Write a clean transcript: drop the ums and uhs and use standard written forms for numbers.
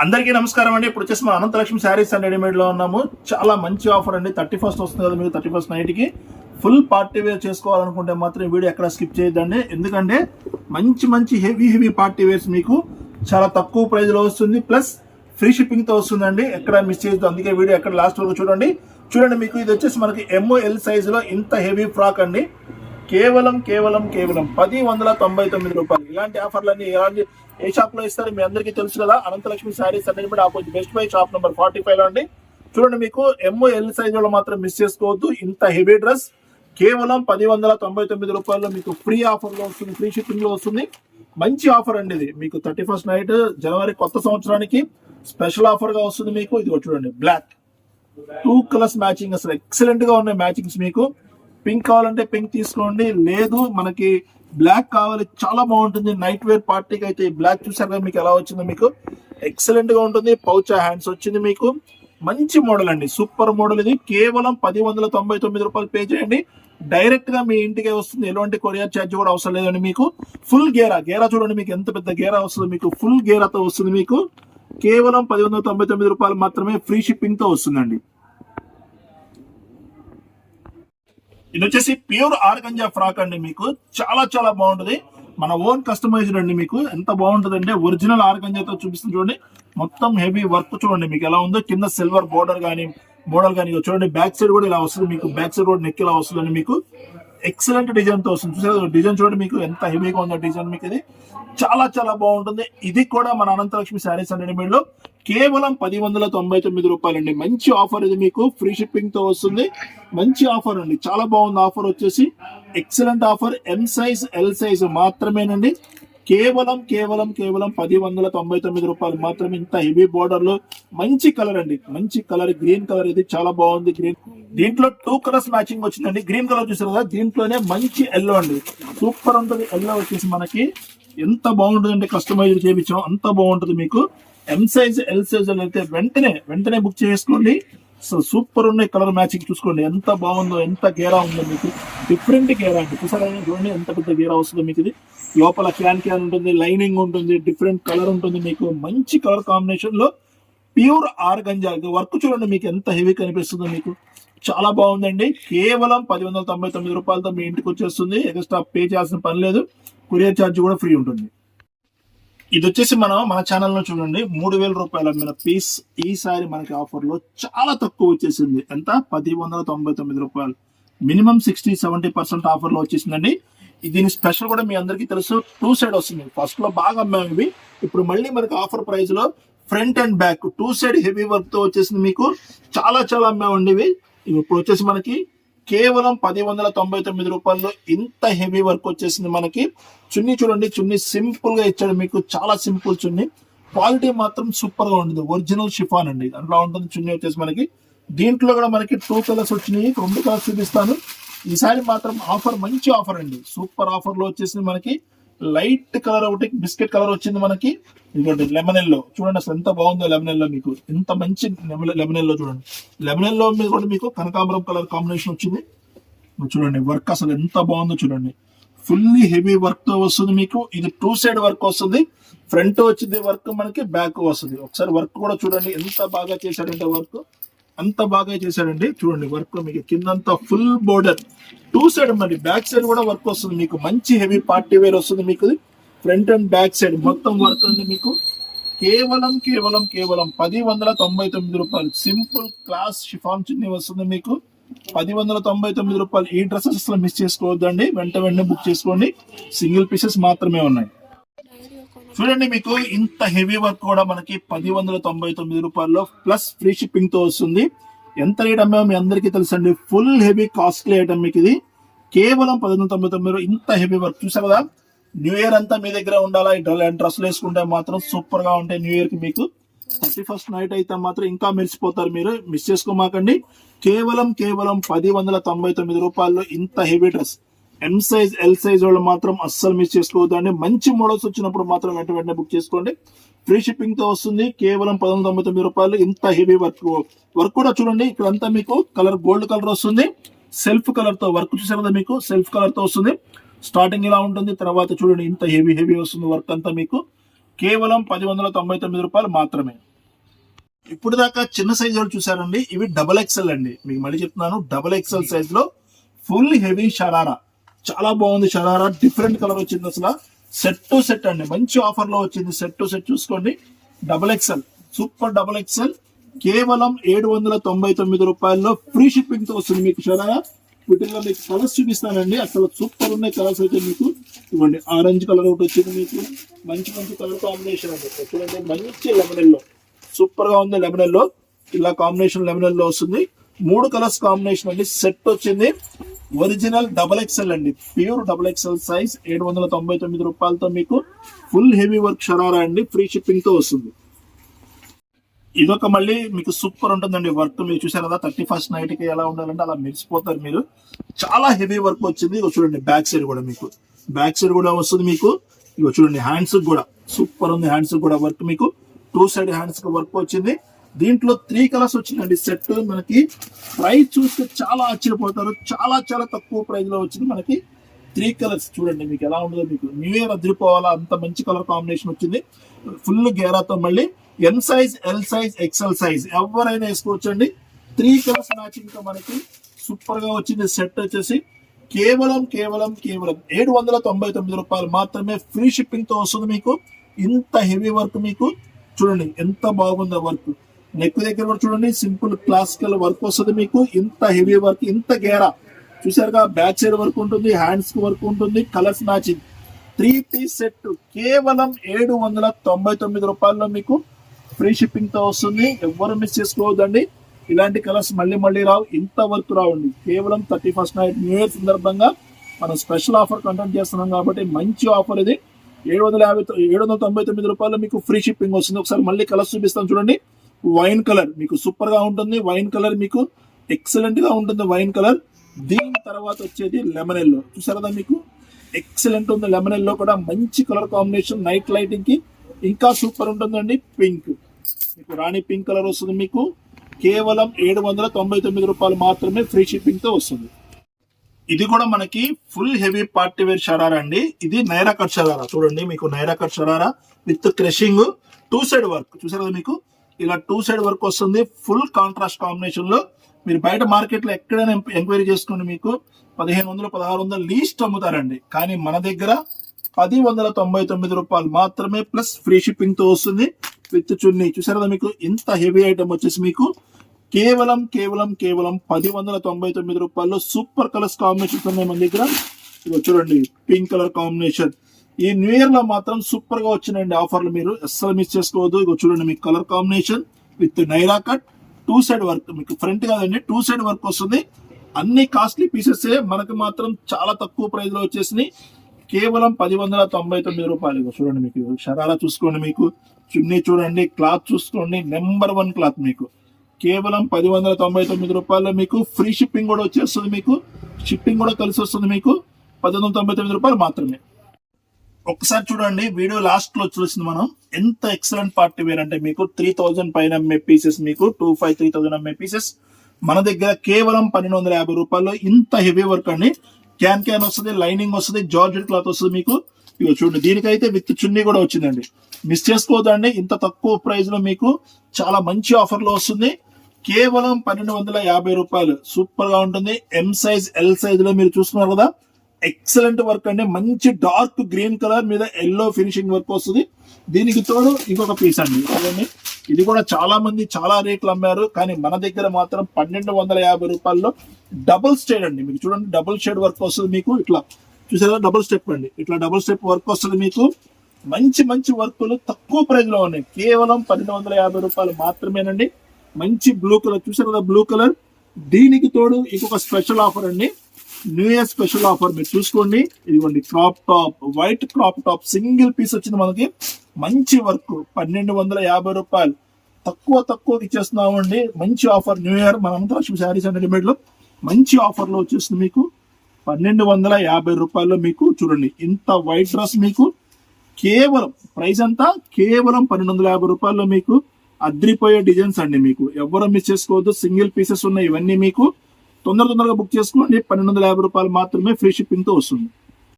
అందరికీ నమస్కారం అండి. ఇప్పుడు వచ్చేసి మన అనంతలక్ష్మి శారీస్ అండ్ రెడీమేడ్ లో ఉన్నాము. చాలా మంచి ఆఫర్ అండి. 31st వస్తుంది కదా, మీరు 31st నైట్ కి ఫుల్ పార్టీ వేర్ చేసుకోవాలనుకుంటే మాత్రం ఈ వీడియో ఎక్కడ స్కిప్ చేయొద్దండి. ఎందుకంటే మంచి మంచి హెవీ పార్టీ వేర్స్ మీకు చాలా తక్కువ ప్రైస్ లో వస్తుంది, ప్లస్ ఫ్రీ షిప్పింగ్ తో వస్తుందండి. ఎక్కడ మిస్ చేయొద్దు, అందుకే వీడియో ఎక్కడ లాస్ట్ వరకు చూడండి. మీకు ఇది వచ్చేసి మనకి ML సైజ్ లో ఇంత హెవీ ఫ్రాక్ అండి. కేవలం 1099 రూపాయలు. ఇలాంటి ఆఫర్లన్నీ ఏ షాప్ లో ఇస్తారు మీ అందరికీ తెలుసు కదా. అనంతలక్ష్మి శారీస్ అనేది opposite best by shop number 45 లో అండి. చూడండి, మీకు ML సైజ్ లో మాత్రం మిస్ చేసుకోవద్దు. ఇంత హెవీ డ్రెస్ కేవలం 1099 రూపాయల్లో మీకు ఫ్రీ ఆఫర్ లో వస్తుంది, ఫ్రీ షిప్పింగ్ లో వస్తుంది. మంచి ఆఫర్ అండి ఇది. మీకు 31st నైట్ జనవరి కొత్త సంవత్సరానికి స్పెషల్ ఆఫర్ గా వస్తుంది. మీకు ఇది చూడండి, బ్లాక్ 2 కలర్స్ మ్యాచింగ్, అసలు ఎక్సలెంట్ గా ఉన్నాయి మ్యాచింగ్స్. మీకు పింక్ కావాలంటే పింక్ తీసుకోండి, లేదు మనకి బ్లాక్ కావాలి, చాలా బాగుంటుంది. నైట్ వేర్ పార్టీకి అయితే బ్లాక్ చూసారు మీకు ఎలా వచ్చిందో, మీకు ఎక్సలెంట్ గా ఉంటుంది. పౌచ్ హ్యాండ్స్ వచ్చింది, మీకు మంచి మోడల్ అండి, సూపర్ మోడల్. ఇది కేవలం 1099 రూపాయలు పే చేయండి, డైరెక్ట్ గా మీ ఇంటికే వస్తుంది. ఎలాంటి కొరియర్ ఛార్జ్ కూడా అవసరం లేదండి. మీకు ఫుల్ గేరా చూడండి, మీకు ఎంత పెద్ద గేరా వస్తుంది. మీకు ఫుల్ గేరాతో వస్తుంది. మీకు కేవలం 1099 రూపాయలు మాత్రమే, ఫ్రీ షిప్పింగ్ తో వస్తుందండి. ఇది వచ్చేసి ప్యూర్ ఆర్గంజా ఫ్రాక్ అండి. మీకు చాలా బాగుంటది. మన ఓన్ కస్టమైజ్డ్ అండి. మీకు ఎంత బాగుంటది అంటే ఒరిజినల్ ఆర్గంజాతో చూపిస్తుంది. చూడండి, మొత్తం హెవీ వర్క్ చూడండి మీకు ఎలా ఉందో. కింద సిల్వర్ బోర్డర్ గానీ మోడల్ గానీ చూడండి. బ్యాక్ సైడ్ కూడా ఇలా వస్తుంది. మీకు బ్యాక్ సైడ్ కూడా నెక్ ఇలా వస్తుందండి. మీకు ఎక్సలెంట్ డిజైన్ తో వస్తుంది. చూసారు డిజైన్ చూడండి, మీకు ఎంత హెవీగా ఉందో డిజైన్. మీకు ఇది చాలా బాగుంటుంది. ఇది కూడా మన అనంతలక్ష్మి శారీస్ అండ్ రెడీమేడ్ లో కేవలం 1099 రూపాయలండి. మంచి ఆఫర్ ఇది. మీకు ఫ్రీ షిప్పింగ్ తో వస్తుంది. మంచి ఆఫర్ అండి, చాలా బాగుంది. ఆఫర్ వచ్చేసి excellent offer. M size L size మాత్రమేనండి. కేవలం 1099 రూపాయలు మాత్రమే. ఇంత హెవీ బోర్డర్ లో మంచి కలర్ అండి, మంచి కలర్, గ్రీన్ కలర్. ఇది చాలా బాగుంది. గ్రీన్, దీంట్లో 2 కలర్స్ మ్యాచింగ్ వచ్చిందండి. గ్రీన్ కలర్ చూసారు కదా, దీంట్లోనే మంచి ఎల్లో అండి, సూపర్ ఉంటుంది. ఎల్లో వచ్చేసి మనకి ఎంత బాగుంటుంది అంటే కస్టమైజ్ చేయించాం, అంత బాగుంటుంది. మీకు M సైజ్ L సైజ్ అయితే వెంటనే బుక్ చేసుకోండి. సో సూపర్ ఉన్నాయి. కలర్ మ్యాచింగ్ చూసుకోండి ఎంత బాగుందో, ఎంత గేరా ఉందో. మీకు డిఫరెంట్ గేరా అండి. చూసారా చూడండి ఎంత పెద్ద గేరా వస్తుందో. మీకు ఇది లోపల క్యాన్ ఉంటుంది, లైనింగ్ ఉంటుంది, డిఫరెంట్ కలర్ ఉంటుంది. మీకు మంచి కలర్ కాంబినేషన్ లో ప్యూర్ ఆర్గంజా వర్క్ చూడండి, మీకు ఎంత హెవీ కనిపిస్తుందో. మీకు చాలా బాగుందండి. కేవలం 1099 రూపాయలతో మీ ఇంటికి వచ్చేస్తుంది. ఎక్స్ట్రా పే చేయాల్సిన పని లేదు. కొరియర్ ఛార్జ్ కూడా ఫ్రీ ఉంటుంది. ఇది వచ్చేసి మన ఛానల్లో చూడండి 3000 రూపాయలు అమ్మిన పీస్ ఈసారి మనకి ఆఫర్ లో చాలా తక్కువ వచ్చేసింది. ఎంత? 1099 రూపాయలు. మినిమం 60-70% ఆఫర్ లో వచ్చేసిందండి. దీని స్పెషల్ కూడా మీ అందరికీ తెలుసు, 2 సైడ్ వస్తుంది. ఫస్ట్ లో బాగా అమ్మాము ఇవి. ఇప్పుడు మళ్ళీ మనకి ఆఫర్ ప్రైస్ లో front and back 2 side heavy work తో వచ్చేసింది. మీకు చాలా అమ్మామండి ఇవి. ఇప్పుడు వచ్చేసి మనకి కేవలం 1099 రూపాయల్లో ఇంత హెవీ వర్క్ వచ్చేసింది. మనకి చున్నీ చూడండి, చున్నీ సింపుల్ గా ఇచ్చాడు. మీకు చాలా సింపుల్ చున్నీ, క్వాలిటీ మాత్రం సూపర్ గా ఉంటుంది. ఒరిజినల్ షిఫాన్ అండి, అట్లా ఉంటుంది చున్నీ వచ్చేసి మనకి. దీంట్లో కూడా మనకి 2 కలర్స్ వచ్చినాయి, 2 కలర్స్ చూపిస్తాను. ఈసారి మాత్రం ఆఫర్ మంచి ఆఫర్ అండి, సూపర్ ఆఫర్ లో వచ్చేసింది. మనకి లైట్ కలర్ ఒకటి, బిస్కెట్ కలర్ వచ్చింది. మనకి ఇదిగోండి లెమన్ ఎల్లో చూడండి, అసలు ఎంత బాగుందో లెమన్ ఎల్లో. మీకు ఎంత మంచి లెమన్ ఎల్లో చూడండి. లెమన్ ఎల్లో మీద కూడా మీకు కనకాంబరం కలర్ కాంబినేషన్ వచ్చింది. చూడండి వర్క్ అసలు ఎంత బాగుందో చూడండి. ఫుల్లీ హెవీ వర్క్ తో వస్తుంది. మీకు ఇది 2 సైడ్ వర్క్ వస్తుంది. ఫ్రంట్ వచ్చింది వర్క్, మనకి బ్యాక్ వస్తుంది. ఒకసారి వర్క్ కూడా చూడండి ఎంత బాగా చేశాడంటే, వర్క్ అంత బాగా చేశాడండి. చూడండి వర్క్ మీకు కిందంతా ఫుల్ బోర్డర్, 2 సైడ్ మరి బ్యాక్ సైడ్ కూడా వర్క్ వస్తుంది. మీకు మంచి హెవీ పార్టీ వేర్ వస్తుంది. మీకు ఫ్రంట్ అండ్ బ్యాక్ సైడ్ మొత్తం వర్క్ అండి. మీకు కేవలం 1099 రూపాయలు. సింపుల్ క్లాస్ షిఫాన్ చున్నీ వస్తుంది. మీకు 1099 రూపాయలు. ఈ డ్రెస్సెస్ అసలు మిస్ చేసుకోవద్దండి, వెంటనే బుక్ చేసుకోండి. సింగిల్ పీసెస్ మాత్రమే ఉన్నాయి. చూడండి, మీకు ఇంత హెవీ వర్క్ కూడా మనకి 1099 రూపాయల్లో ప్లస్ ఫ్రీ షిప్పింగ్ తో వస్తుంది. ఎంత రేట్ అమ్మామో మీ అందరికీ తెలుసండి. ఫుల్ హెవీ కాస్ట్లీ ఐటమ్ మీకు ఇది. కేవలం 1099. ఇంత హెవీ వర్క్ చూసారు కదా. న్యూ ఇయర్ అంతా మీ దగ్గర ఉండాలా, డ్రెస్సులు వేసుకుంటే మాత్రం సూపర్ గా ఉంటాయి. న్యూ ఇయర్ కి మీకు 31st నైట్ అయితే మాత్రం ఇంకా మెరిసిపోతారు. మీరు మిస్ చేసుకోమాకండి. కేవలం 1099 రూపాయల్లో ఇంత heavy dress. M size L size వాళ్ళు మాత్రం అస్సలు మిస్ చేసుకోవద్దండి. మంచి మోడల్స్ వచ్చినప్పుడు మాత్రం వెంటనే బుక్ చేసుకోండి. ఫ్రీ షిప్పింగ్ తో వస్తుంది. కేవలం 1099 రూపాయలు. ఇంత హెవీ వర్క్ కూడా చూడండి. ఇక్కడంతా మీకు కలర్ గోల్డ్ కలర్ వస్తుంది. సెల్ఫ్ కలర్ తో వర్క్ చూసారు కదా, మీకు సెల్ఫ్ కలర్ తో వస్తుంది. స్టార్టింగ్ ఇలా ఉంటుంది, తర్వాత చూడండి ఇంత హెవీ వస్తుంది వర్క్ అంతా. మీకు కేవలం 1099 రూపాయలు మాత్రమే. ఇప్పుడు దాకా చిన్న సైజ్ వాళ్ళు చూసారండి, ఇవి డబల్ ఎక్స్ఎల్ అండి. మీకు మళ్ళీ చెప్తున్నాను, డబల్ ఎక్స్ఎల్ సైజ్ లో ఫుల్ హెవీ షరారా, చాలా బాగుంది షరారా. డిఫరెంట్ కలర్ వచ్చింది, అసలు సెట్ టు సెట్ అండి, మంచి ఆఫర్ లో వచ్చింది. సెట్ టు సెట్ చూసుకోండి, double XL, super double XL, కేవలం 799 రూపాయల్లో ఫ్రీ షిప్పింగ్ తో వస్తుంది మీకు షరారా. వీటిలో మీకు కలర్స్ చూపిస్తానండి, అసలు సూపర్ ఉన్నాయి కలర్స్ అయితే. మీకు ఇవ్వండి, ఆరెంజ్ కలర్ ఒకటి వచ్చింది, మీకు మంచి మంచి కలర్ కాంబినేషన్ అండి. చూడండి, మంచి లెమన్ ఎల్లో, సూపర్ గా ఉంది లెమన్ ఎల్లో. ఇలా కాంబినేషన్ లెమన్ ఎల్లో వస్తుంది, 3 కలర్స్ కాంబినేషన్ అండి. సెట్ వచ్చింది, ఒరిజినల్ డబల్ ఎక్స్ఎల్ అండి, ప్యూర్ డబల్ ఎక్స్ఎల్ సైజ్. 799 రూపాయలతో మీకు ఫుల్ హెవీ వర్క్ షరారా అండి, ఫ్రీ షిప్పింగ్ తో వస్తుంది. ఇదొక మళ్ళీ మీకు సూపర్ ఉంటుందండి వర్క్. మీరు చూసారు కదా, 31st నైట్ కి ఎలా ఉండాలంటే అలా మెరిసిపోతారు మీరు. చాలా హెవీ వర్క్ వచ్చింది. ఇగో చూడండి, బ్యాక్ సైడ్ కూడా మీకు, బ్యాక్ సైడ్ కూడా వస్తుంది మీకు. ఇగో చూడండి, హ్యాండ్స్ కూడా సూపర్ ఉంది, హ్యాండ్స్ కూడా వర్క్ మీకు 2 సైడ్ హ్యాండ్స్ కి వర్క్ వచ్చింది. దీంట్లో 3 కలర్స్ వచ్చిందండి సెట్. మనకి ప్రైస్ చూస్తే చాలా ఆశ్చర్యపోతారు, చాలా చాలా తక్కువ ప్రైస్ లో వచ్చింది మనకి 3 కలర్స్. చూడండి మీకు ఎలా ఉండదో, మీకు న్యూ ఇయర్ అదిరిపోవాలా అంత మంచి కలర్ కాంబినేషన్ వచ్చింది. ఫుల్ గేరాతో మళ్ళీ M size, L size, XL size ఎవరైనా వేసుకోవచ్చండి. 3 కలర్స్ మ్యాచింగ్ తో మనకి సూపర్ గా వచ్చింది సెట్. వచ్చేసి కేవలం 799 రూపాయలు మాత్రమే, ఫ్రీ షిప్పింగ్ తో వస్తుంది మీకు. ఇంత హెవీ వర్క్ మీకు చూడండి ఎంత బాగుందో వర్క్. నెక్ దగ్గర కూడా చూడండి, సింపుల్ క్లాసికల్ వర్క్ వస్తుంది మీకు. ఇంత హెవీ వర్క్, ఇంత గేరా చూసారుగా, బ్యాక్ సైడ్ వర్క్ ఉంటుంది, హ్యాండ్స్ కి వర్క్ ఉంటుంది, కలర్స్ మ్యాచింగ్ 3 పీస్ సెట్ కేవలం 799 రూపాయల్లో మీకు ఫ్రీ షిప్పింగ్ తో వస్తుంది. ఎవ్వరు మిస్ చేసుకోవద్దండి, ఇలాంటి కలర్స్ మళ్ళీ మళ్ళీ రావు, ఇంత వర్క్ రావండి. కేవలం 31st నైట్ న్యూ ఇయర్ సందర్భంగా మనం స్పెషల్ ఆఫర్ కండక్ట్ చేస్తున్నాం కాబట్టి మంచి ఆఫర్ ఇది. 799 రూపాయలు మీకు ఫ్రీ షిప్పింగ్ వస్తుంది. ఒకసారి మళ్ళీ కలర్స్ చూపిస్తాను చూడండి. వైన్ కలర్ మీకు సూపర్ గా ఉంటుంది, వైన్ కలర్ మీకు ఎక్సలెంట్ గా ఉంటుంది వైన్ కలర్. దీని తర్వాత వచ్చేది లెమన్ ఎల్లో, చూసారా మీకు ఎక్సలెంట్ ఉంది. లెమన్ ఎల్లో కూడా మంచి కలర్ కాంబినేషన్, నైట్ లైటింగ్ కి ఇంకా సూపర్ ఉంటుందండి. పింక్ మీకు రాణి పింక్ కలర్ వస్తుంది మీకు. కేవలం 799 రూపాయలు మాత్రమే, ఫ్రీ షిప్పింగ్ తో వస్తుంది. ఇది కూడా మనకి full heavy party wear sharara అండి. ఇది నైరా కట్ షరారా, చూడండి మీకు Naira cut sharara with crushing 2 side work. చూసారు కదా, మీకు ఇలా 2 సైడ్ వర్క్ వస్తుంది, ఫుల్ కాంట్రాస్ట్ కాంబినేషన్ లో. మీరు బయట మార్కెట్ లో ఎక్కడైనా ఎంక్వైరీ చేసుకోండి, మీకు 1500, 1600 లీస్ట్ అమ్ముతారండి. కానీ మన దగ్గర 1099 రూపాయలు మాత్రమే, ప్లస్ ఫ్రీ షిప్పింగ్ తో వస్తుంది విత్ చున్నీ. చూసారు కదా, మీకు ఇంత హెవీ ఐటమ్ వచ్చేసి మీకు కేవలం 1099 రూపాయల్లో సూపర్ కలర్స్ కాంబినేషన్స్ ఉన్నాయి మన దగ్గర. చూడండి, పింక్ కలర్ కాంబినేషన్ ఈ న్యూ ఇయర్ లో మాత్రం సూపర్ గా వచ్చినాయండి ఆఫర్లు, మీరు అస్సలు మిస్ చేసుకోవద్దు. ఇగో చూడండి, మీకు colour combination with Naira cut 2 side work, మీకు ఫ్రంట్ కాదండి 2 సైడ్ వర్క్ వస్తుంది. అన్ని కాస్ట్లీ పీసెస్, మనకి మాత్రం చాలా తక్కువ ప్రైస్ లో వచ్చేసి కేవలం 1099 రూపాయలు. చూడండి, మీకు షరారా చూసుకోండి, మీకు చున్నీ చూడండి, క్లాత్ చూసుకోండి, నెంబర్ 1 క్లాత్ మీకు. కేవలం 1099 రూపాయల్లో మీకు ఫ్రీ షిప్పింగ్ కూడా వచ్చేస్తుంది, మీకు షిప్పింగ్ కూడా కలిసి వస్తుంది మీకు 1099 రూపాయలు మాత్రమే. ఒకసారి చూడండి, వీడియో లాస్ట్ లో చూసింది మనం ఎంత ఎక్సలెంట్ పార్టీ వేర్ అంటే, మీకు 3000 పైన అమ్మే పీసెస్, మీకు 3000 అమ్మే పీసెస్ మన దగ్గర కేవలం 1250 రూపాయల్లో. ఇంత హెవీ వర్క్ అండి, క్యాన్ వస్తుంది, లైనింగ్ వస్తుంది, జార్జెట్ క్లాత్ వస్తుంది మీకు. ఇక చూడండి, దీనికైతే విత్ చున్నీ కూడా వచ్చిందండి, మిస్ చేసుకోవద్దండి. ఇంత తక్కువ ప్రైస్ లో మీకు చాలా మంచి ఆఫర్ లో వస్తుంది. కేవలం 1250 రూపాయలు, సూపర్ గా ఉంటుంది. ఎం సైజ్, ఎల్ సైజ్ లో మీరు చూసుకున్నారు కదా, ఎక్సలెంట్ వర్క్ అండి. మంచి డార్క్ గ్రీన్ కలర్ మీద ఎల్లో ఫినిషింగ్ వర్క్ వస్తుంది. దీనికి తోడు ఇంకొక పీస్ అండి, చూడండి, ఇది కూడా చాలా మంది చాలా రేట్లు అమ్మారు, కానీ మన దగ్గర మాత్రం 1250 రూపాయల్లో డబుల్ స్టేడ్ అండి. మీకు చూడండి, డబుల్ షేడ్ వర్క్ వస్తుంది మీకు. ఇట్లా చూసారా, డబుల్ స్టెప్ అండి, ఇట్లా డబుల్ స్టెప్ వర్క్ వస్తుంది మీకు. మంచి మంచి వర్క్లు తక్కువ ప్రైస్ లో ఉన్నాయి, కేవలం 1250 రూపాయలు మాత్రమేనండి. మంచి బ్లూ కలర్ చూసారు కదా, బ్లూ కలర్. దీనికి తోడు ఇంకొక స్పెషల్ ఆఫర్ అండి, న్యూ ఇయర్ స్పెషల్ ఆఫర్ మీరు చూసుకోండి. ఇదిగోండి, crop top, white crop top single piece వచ్చింది మనకి. మంచి వర్క్, 1250 రూపాయలు, తక్కువకి ఇచ్చేస్తున్నామండి. మంచి ఆఫర్, న్యూ ఇయర్ మనంతా శారీస్ అండ్ రెడీమేడ్ లో మంచి ఆఫర్ లో వచ్చేస్తుంది మీకు 1250 రూపాయల్లో. మీకు చూడండి, ఇంత వైట్ డ్రెస్ మీకు కేవలం ప్రైస్ అంతా కేవలం 1250 రూపాయల్లో మీకు అద్రిపోయే డిజైన్స్ అండి. మీకు ఎవరు మిస్ చేసుకోవద్దు, సింగిల్ పీసెస్ ఉన్నాయి ఇవన్నీ. మీకు తొందరగా బుక్ చేసుకోండి, 1250 రూపాయలు మాత్రమే, ఫ్రీ షిప్పింగ్ తో వస్తుంది.